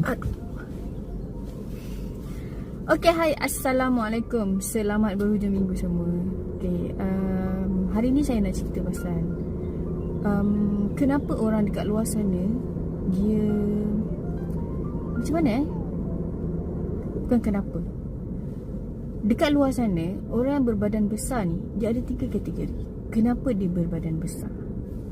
Aduh. Okay, hai, Assalamualaikum. Selamat berhujung minggu semua. Okay, hari ni saya nak cerita pasal kenapa orang dekat luar sana dia macam mana bukan kenapa. Dekat luar sana, orang berbadan besar ni dia ada 3 kategori. Kenapa dia berbadan besar?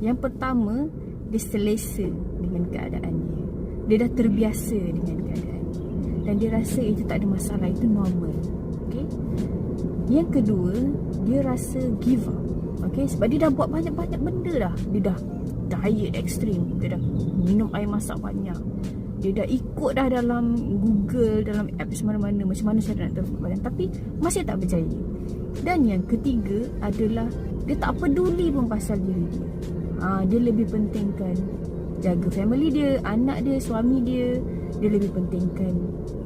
Yang pertama, dia selesa dengan keadaan dia. Dia dah terbiasa dengan keadaan dia dan dia rasa itu tak ada masalah, itu normal. Okay? Yang kedua, dia rasa give up. Okay? Sebab dia dah buat banyak-banyak benda dah. Dia dah diet ekstrim, dia dah minum air masak banyak, dia dah ikut dah dalam Google, dalam apps mana-mana macam mana cara nak turun badan, tapi masih tak berjaya. Dan yang ketiga adalah dia tak peduli pun pasal diri dia. Dia lebih pentingkan jaga family dia, anak dia, suami dia. Dia lebih pentingkan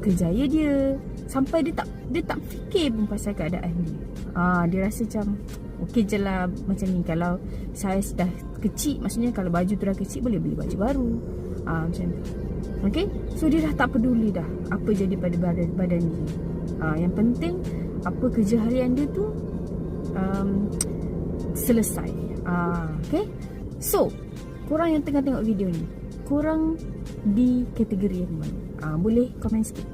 kerjaya dia, sampai dia tak fikir pun pasal keadaan dia. Dia rasa macam okey je lah macam ni. Kalau saiz dah kecil, maksudnya kalau baju tu dah kecil, boleh beli baju baru. Macam tu. Okay, so dia dah tak peduli dah apa jadi pada badan dia. Yang penting apa kerja harian dia tu selesai. Okay, so korang yang tengah tengok video ni, korang di kategori yang mana? Boleh komen sikit.